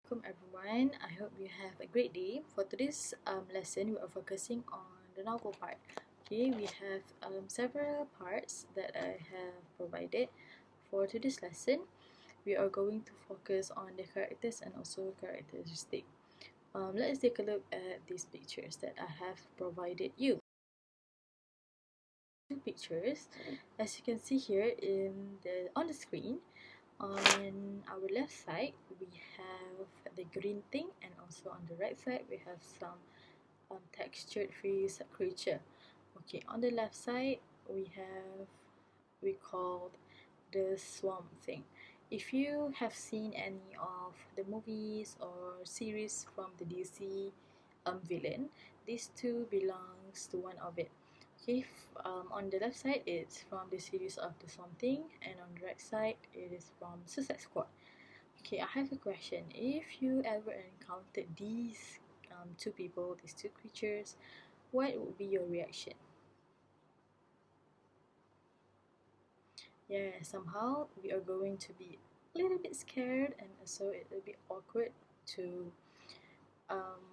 Welcome everyone. I hope you have a great day. For today's lesson, we are focusing on the novel part. Okay, we have several parts that I have provided for today's lesson. We are going to focus on the characters and also characteristic. Let's take a look at these pictures that I have provided you. Two pictures, as you can see here on the screen. On our left side, we have the green thing, and also on the right side, we have some textured freeze creature. Okay, on the left side, we called the swamp thing. If you have seen any of the movies or series from the DC villain, these two belongs to one of it. Okay, on the left side it's from the series of the Swamp Thing, and on the right side it is from Suicide Squad. Okay, I have a question. If you ever encountered these two people, these two creatures, what would be your reaction? Yeah, somehow we are going to be a little bit scared, and also it will be awkward to um,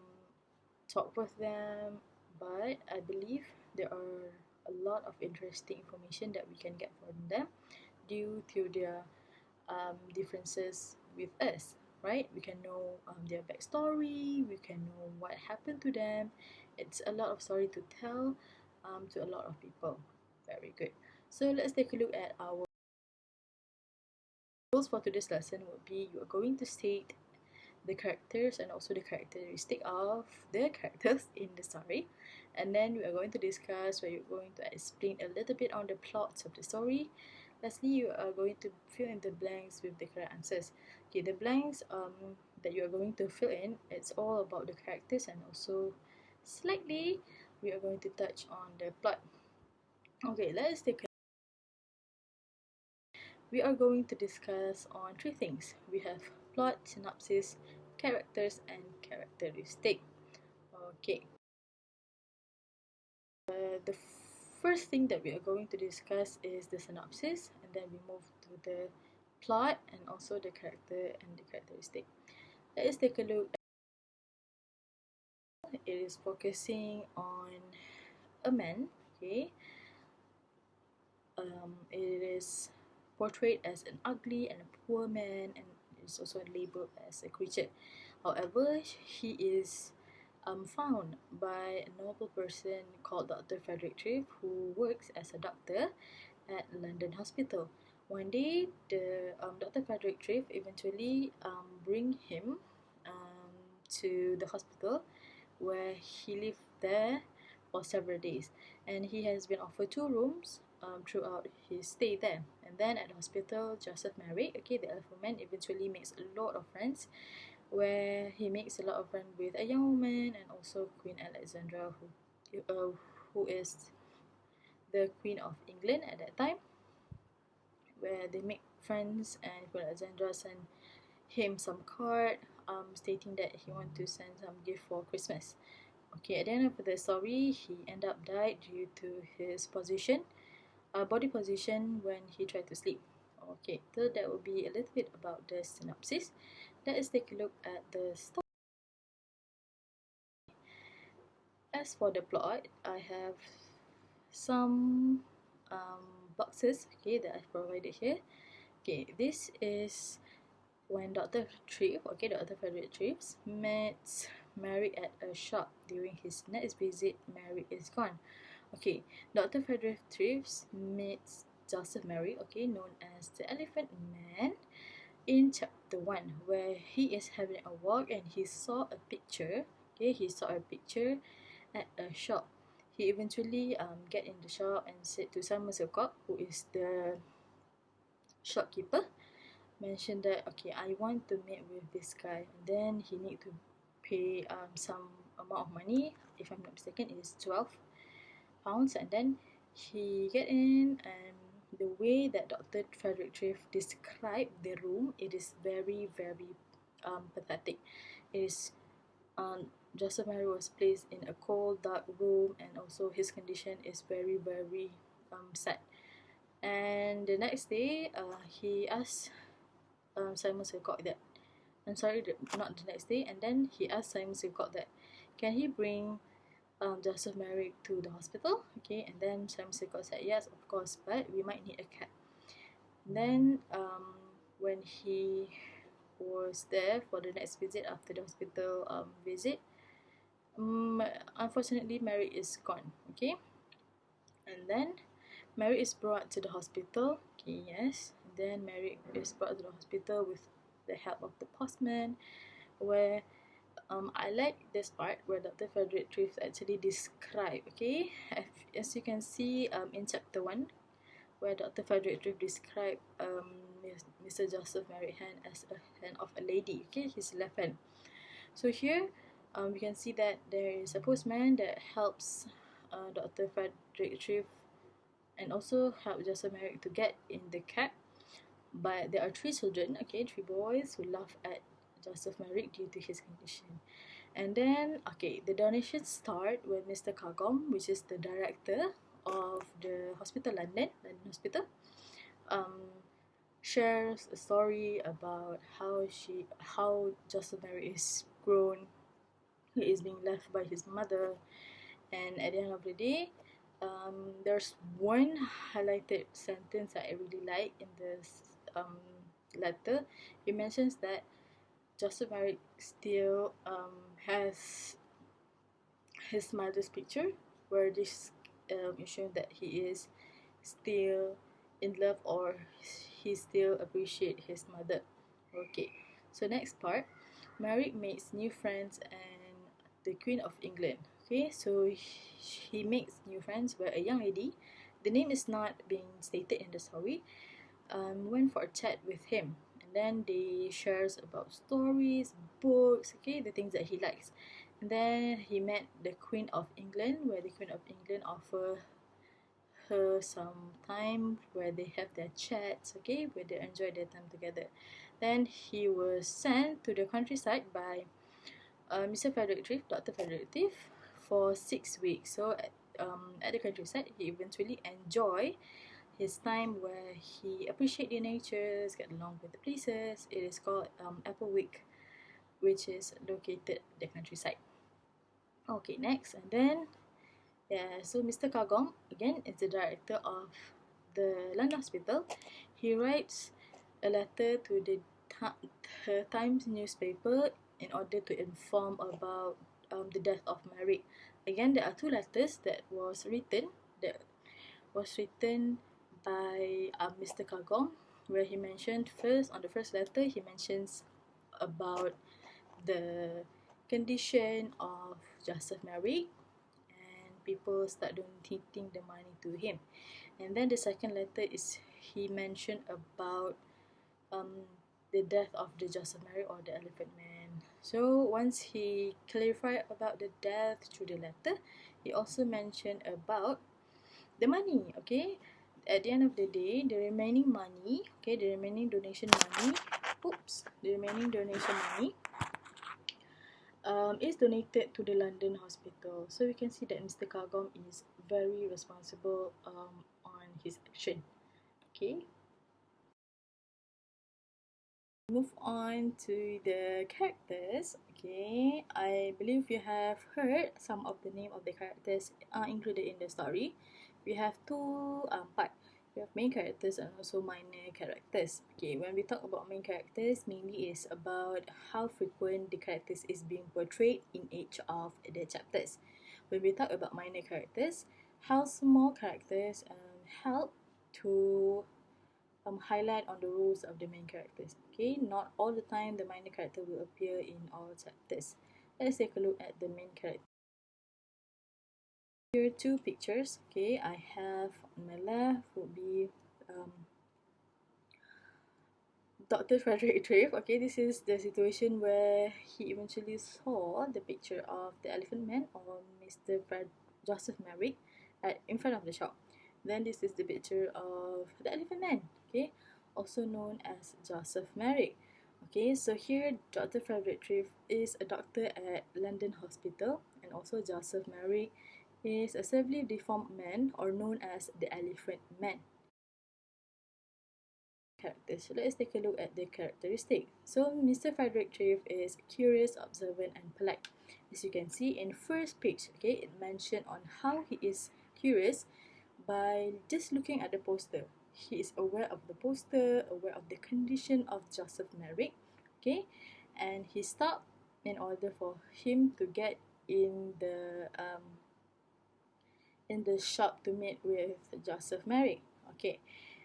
talk with them. But I believe there are a lot of interesting information that we can get from them due to their differences with us, right? We can know their backstory, we can know what happened to them. It's a lot of story to tell to a lot of people. Very good. So let's take a look at our rules for today's lesson. Would be you are going to state the characters and also the characteristic of the characters in the story, and then we are going to discuss where you're going to explain a little bit on the plots of the story. Lastly, you are going to fill in the blanks with the correct answers. Okay, the blanks that you are going to fill in, it's all about the characters, and also slightly we are going to touch on the plot. Okay, let's take a we are going to discuss on three things. We have plot, synopsis, characters, and characteristic. Okay, the first thing that we are going to discuss is the synopsis, and then we move to the plot and also the character and the characteristic. Let's take a look. It is focusing on a man. Okay, it is portrayed as an ugly and a poor man, and is also labeled as a creature. However, he is found by a noble person called Dr. Frederick Triff, who works as a doctor at London Hospital. One day, the Dr. Frederick Triff eventually bring him to the hospital, where he lived there for several days, and he has been offered two rooms throughout his stay there. And then at the hospital, Joseph Merrick, okay, the elephant man, eventually makes a lot of friends, where he makes a lot of friends with a young woman and also Queen Alexandra, who is the Queen of England at that time, where they make friends, and Queen Alexandra sent him some card stating that he want to send some gift for Christmas. Okay, at the end of the story, he end up died due to his body position when he tried to sleep. Okay, so that will be a little bit about the synopsis. Let us take a look at the story. As for the plot, I have some boxes, okay, that I've provided here. Okay, this is when Dr. Tripp, okay, Dr. Frederick Tripp met Mary at a shop. During his next visit, Mary is gone. Okay, Dr. Frederick Tripp meets Joseph Mary, okay, known as the Elephant Man, in chapter 1, where he is having a walk and he saw a picture. Okay, he saw a picture at a shop. He eventually get in the shop and said to Simon Silcock, who is the shopkeeper, mentioned that, okay, I want to meet with this guy, and then he need to pay some amount of money. If I'm not mistaken, it is £12, and then he get in, and the way that Dr. Frederick Triff described the room, it is very very pathetic. It is Joseph Mary was placed in a cold dark room, and also his condition is very very sad. And the next day, he asked Simon Silcock that I'm sorry, not the next day. And then he asked Simon Sewcock that can he bring Joseph Merrick to the hospital. Okay, and then Simon Sewcock said yes, of course, but we might need a cab. And then when he was there for the next visit after the hospital visit, unfortunately Merrick is gone. Okay, and then Merrick is brought to the hospital. Okay, yes. And then Merrick is brought to the hospital with the help of the postman, where I like this part where Dr. Frederick Triff actually describe. Okay, as you can see in chapter 1, where Dr. Frederick Triff described Mr. Joseph Merrick hand as a hand of a lady. Okay, his left hand. So here we can see that there is a postman that helps Dr. Frederick Triff and also help Joseph Merrick to get in the cab. But there are 3 children, okay, 3 boys who laugh at Joseph Merrick due to his condition. And then, okay, the donations start when Mr. Kagom, which is the director of the hospital, London Hospital, shares a story about how Joseph Merrick is grown, he is being left by his mother, and at the end of the day, there's one highlighted sentence that I really like in this letter. It mentions that Joseph Merrick still has his mother's picture, where this is shown that he is still in love, or he still appreciate his mother. Okay, so next part, Merrick makes new friends and the Queen of England. Okay, so he makes new friends where a young lady, the name is not being stated in the story, went for a chat with him, and then they shares about stories, books, okay, the things that he likes. And then he met the Queen of England, where the Queen of England offer her some time where they have their chats, okay, where they enjoy their time together. Then he was sent to the countryside by Mr. Frederick Triff, Dr. Frederick Triff, for 6 weeks. So at the countryside, he eventually enjoy his time where he appreciate the natures, get along with the places. It is called Applewick, which is located in the countryside. Okay, next, and then yeah, so Mr. Kagom again is the director of the London Hospital. He writes a letter to the Times newspaper in order to inform about the death of Merrick. Again, there are 2 letters that was written by Mr. Kagom, where he mentioned first, on the first letter, he mentions about the condition of Joseph Merrick, and people start donating the money to him. And then the second letter is he mentioned about the death of the Joseph Merrick, or the Elephant Man. So once he clarified about the death through the letter, he also mentioned about the money. Okay, at the end of the day, the remaining money, okay, the remaining donation money is donated to the London Hospital. So we can see that Mr. Kagom is very responsible on his action. Okay, move on to the characters. Okay, I believe you have heard some of the name of the characters included in the story. We have 2 parts. We have main characters and also minor characters. Okay, when we talk about main characters, mainly is about how frequent the characters is being portrayed in each of the chapters. When we talk about minor characters, how small characters help to highlight on the roles of the main characters. Okay, not all the time the minor character will appear in all chapters. Let's take a look at the main character. Here are 2 pictures. Okay, I have on my left would be Dr. Frederick Triff. Okay, this is the situation where he eventually saw the picture of the Elephant Man, or Mr. Joseph Merrick in front of the shop. Then this is the picture of the Elephant Man, okay, also known as Joseph Merrick. Okay, so here Dr. Frederick Triff is a doctor at London Hospital, and also Joseph Merrick is a severely deformed man, or known as the Elephant Man. characters. So let's take a look at the characteristic. So Mr. Frederick Treves is curious, observant, and polite. As you can see in first page, okay, it mentioned on how he is curious by just looking at the poster. He is aware of the poster, aware of the condition of Joseph Merrick, okay, and he stopped in order for him to get in the shop to meet with Joseph Merrick, okay.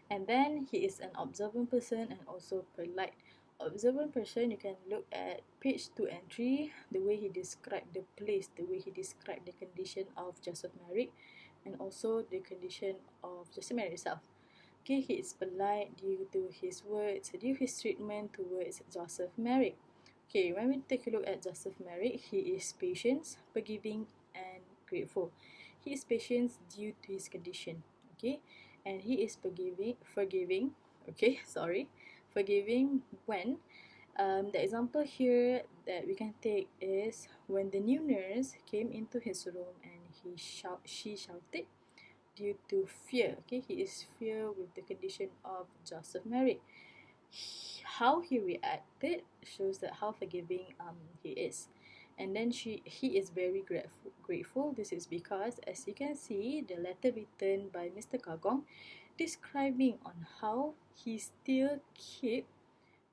And then he is an observant person and also polite. Observant person, you can look at page 2 and 3, the way he described the place, the way he described the condition of Joseph Merrick, and also the condition of Joseph Merrick itself. Okay, he is polite due to his words, due to his treatment towards Joseph Merrick. Okay, when we take a look at Joseph Merrick, he is patient, forgiving, and grateful. He is patient due to his condition, okay, and he is forgiving, okay, forgiving when the example here that we can take is when the new nurse came into his room and she shouted due to fear. Okay, he is fear with the condition of Joseph Merrick. How he reacted shows that how forgiving he is. And then he is very grateful. This is because, as you can see, the letter written by Mr. Kagong describing on how he still keep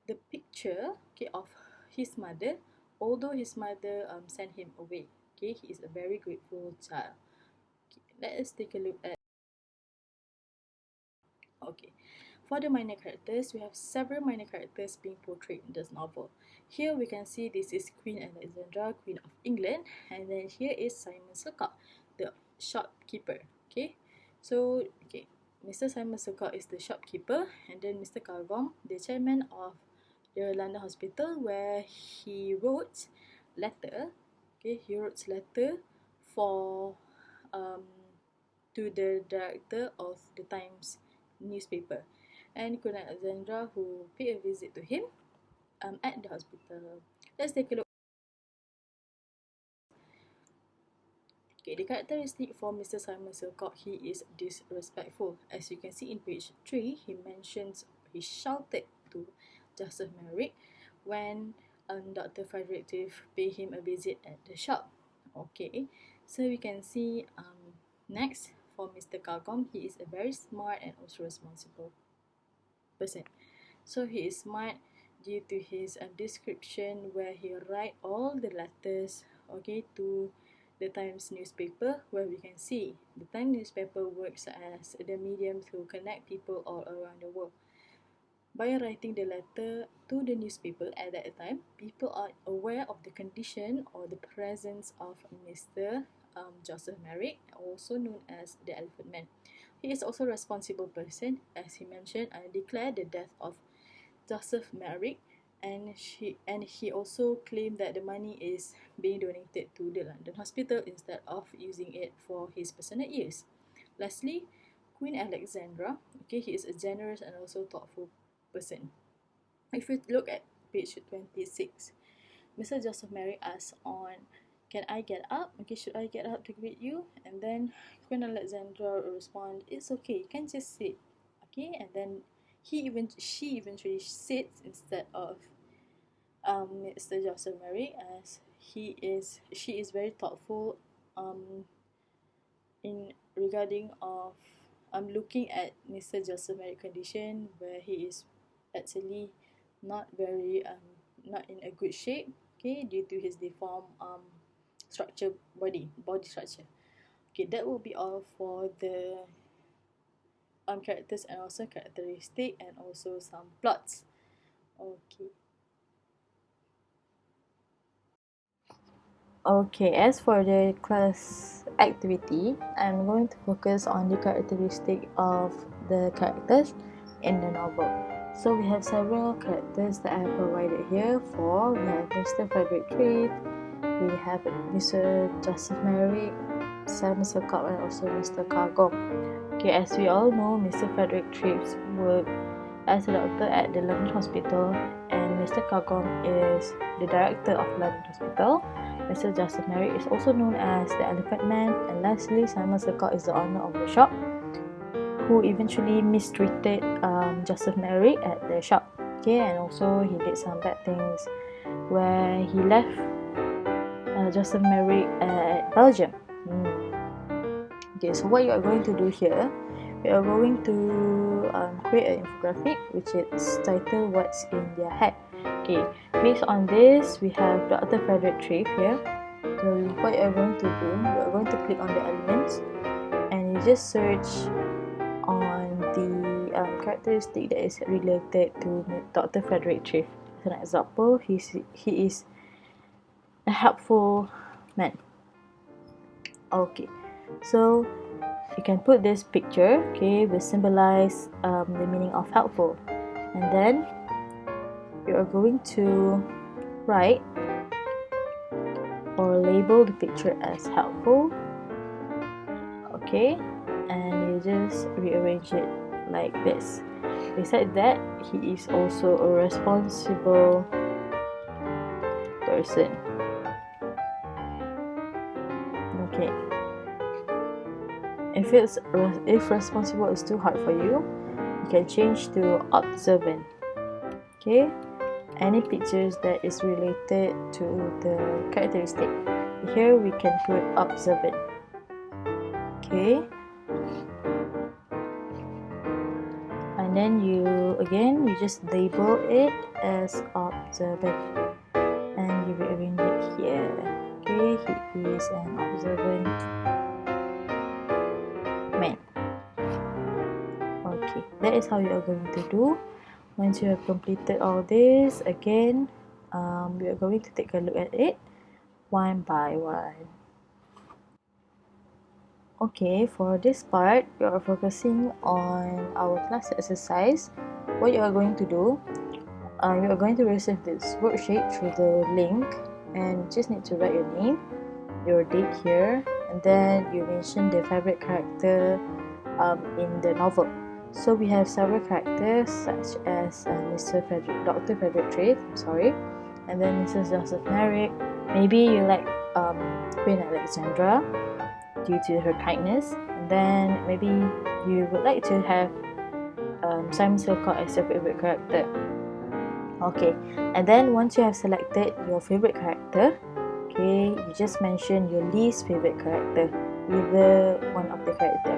the picture, okay, of his mother, although his mother sent him away. Okay, he is a very grateful child. Okay, let us take a look at. Okay, for the minor characters, we have several minor characters being portrayed in this novel. Here we can see this is Queen Alexandra, Queen of England, and then here is Simon Silcock, the shopkeeper. Okay, so Mr. Simon Silcock is the shopkeeper, and then Mr. Kagong, the chairman of the London Hospital, where he wrote letter. Okay, he wrote letter for to the director of the Times newspaper, and Queen Alexandra, who paid a visit to him at the hospital. Let's take a look. Okay, the characteristic for Mr. Simon Silcock, he is disrespectful. As you can see in page 3, he mentions he shouted to Joseph Merrick when Dr. Frederick Treves paid him a visit at the shop. Okay, so we can see next for Mr. Kagong, he is a very smart and also responsible person. So he is smart due to his description where he write all the letters, okay, to the Times newspaper, where we can see the Times newspaper works as the medium to connect people all around the world. By writing the letter to the newspaper at that time, people are aware of the condition or the presence of Mr. Joseph Merrick, also known as the Elephant Man. He is also a responsible person, as he mentioned, declared the death of Joseph Merrick, and he also claimed that the money is being donated to the London Hospital instead of using it for his personal use. Lastly, Queen Alexandra, okay, he is a generous and also thoughtful person. If we look at page 26, Mr. Joseph Merrick asks on, "Can I get up? Okay, should I get up to greet you?" And then Queen Alexandra responds, "It's okay, you can just sit." Okay, and then she eventually sits instead of Mr. Joseph Merrick, as she is very thoughtful in regarding of looking at Mr. Joseph Merrick condition, where he is actually not very not in a good shape, okay, due to his deformed body structure. Okay, that will be all for the characters and also characteristic and also some plots. Okay. Okay, as for the class activity, I'm going to focus on the characteristic of the characters in the novel. So we have several characters that I have provided here for. We have Mr. Frederick Treves, we have Mr. Joseph Merrick, Simon Silcock, and also Mr. Kagong. Okay, as we all know, Mr. Frederick Treves worked as a doctor at the London Hospital, and Mr. Kagong is the director of London Hospital. Mr. Joseph Merrick is also known as the Elephant Man, and lastly, Simon Silcock is the owner of the shop. who eventually mistreated Joseph Merrick at the shop. Okay, and also he did some bad things where he left Joseph Merrick at Belgium. Okay, so what you are going to do here, we are going to create an infographic which is titled "What's in Their Head." Okay, based on this, we have Dr. Frederick Triff here. So what you are going to do, you are going to click on the elements and you just search on the characteristic that is related to Dr. Frederick Triff. As an example, he is a helpful man. Okay, so you can put this picture, okay, will symbolize the meaning of helpful, and then you are going to write or label the picture as helpful. Okay, and you just rearrange it like this. Besides that, he is also a responsible person. Okay, if responsible is too hard for you, you can change to observant. Okay, any pictures that is related to the characteristic, here we can put observant. Okay, and then you just label it as observant and you rearrange it here. Okay, he is an observant man. Okay, that is how you are going to do. Once you have completed all this, again, we are going to take a look at it one by one. Okay, for this part, we are focusing on our class exercise. What you are going to do, you are going to receive this worksheet through the link, and you just need to write your name, your date here, and then you mention the favorite character in the novel. So we have several characters such as Dr. Frederick Triff, and then Mrs. Joseph Merrick. Maybe you like Queen Alexandra due to her kindness, and then maybe you would like to have Simon Silcock as your favorite character. Okay, and then once you have selected your favorite character, okay, you just mention your least favorite character, either one of the character,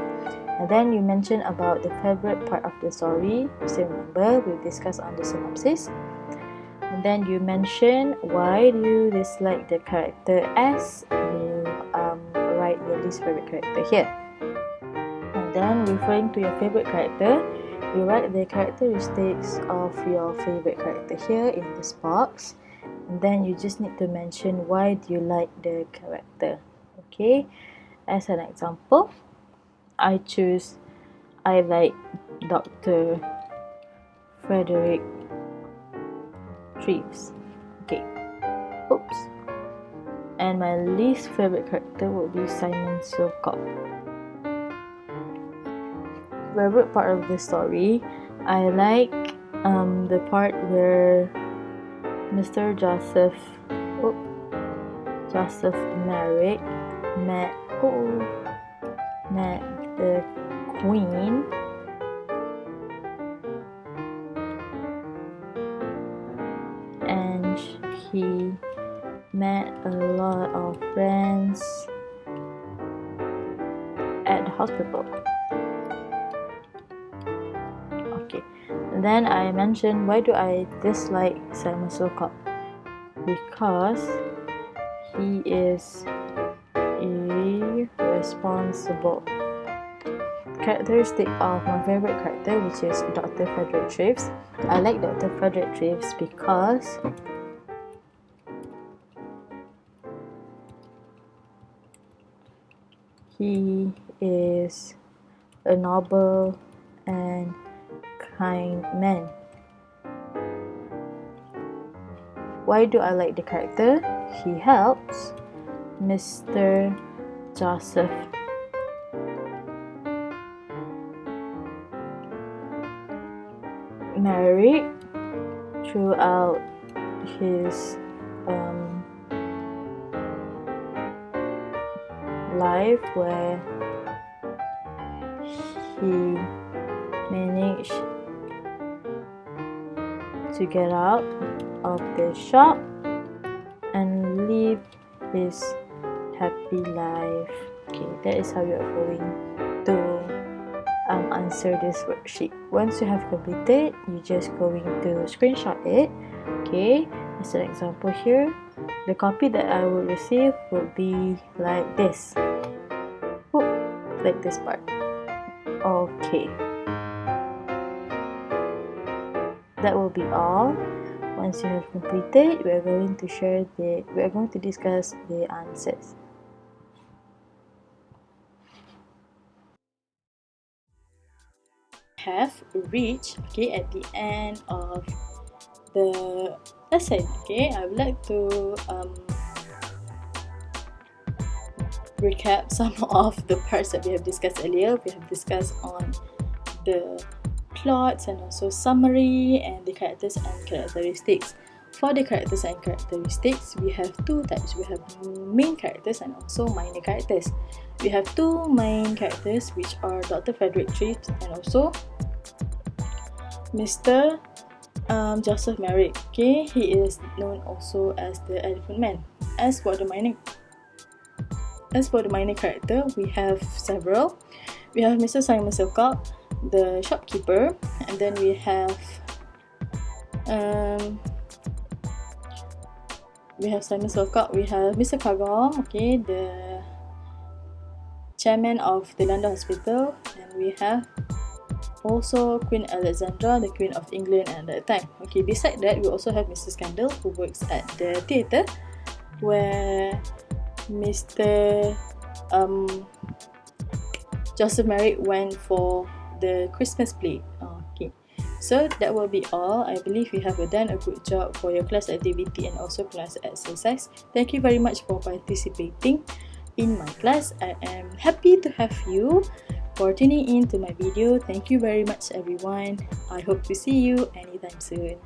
and then you mention about the favorite part of the story. You still remember we discussed on the synopsis, and then you mention why do you dislike the character as you write your least favorite character here, and then referring to your favorite character, you write the characteristics of your favorite character here in this box, and then you just need to mention why do you like the character. Okay, as an example, I like Dr. Frederick Triff. Okay, oops. And my least favorite character would be Simon Silcock. Favorite part of the story, I like the part where Mr. Joseph Merrick met the Queen and he met a lot of friends at the hospital. Okay, and then I mentioned why do I dislike Simon Silcock, because he is irresponsible. Characteristic of my favorite character, which is Dr. Frederick Triff. I like Dr. Frederick Triff because he is a noble and kind man. Why do I like the character? He helps Mr. Joseph Merrick throughout his life, where he managed to get out of the shop and live his happy life. Okay, that is how you are going to answer this worksheet. Once you have completed, you're just going to screenshot it. Okay, as an example here, the copy that I will receive will be like this. Like this part. Okay, that will be all. Once you have completed, we are going to discuss the answers. Have reached at the end of the lesson. I would like to recap some of the parts that we have discussed earlier. We have discussed on the plots and also summary and the characters and characteristics. For the characters and characteristics, we have two types. We have main characters and also minor characters. We have two main characters, which are Dr. Frederick Trips and also Mr. Joseph Merrick. He is known also as the Elephant Man. As for the minor character, we have several. We have Mr. Simon Silcock, the shopkeeper, and then we have Simon Silcock. We have Mr. Kagong, the chairman of the London Hospital, and we have also Queen Alexandra, the Queen of England at that time. Beside that, we also have Mr. Scandal, who works at the theatre, where Mr. Joseph Merrick went for the Christmas play. So that will be all. I believe you have done a good job for your class activity and also class exercise. Thank you very much for participating in my class. I am happy to have you for tuning in to my video. Thank you very much, everyone. I hope to see you anytime soon.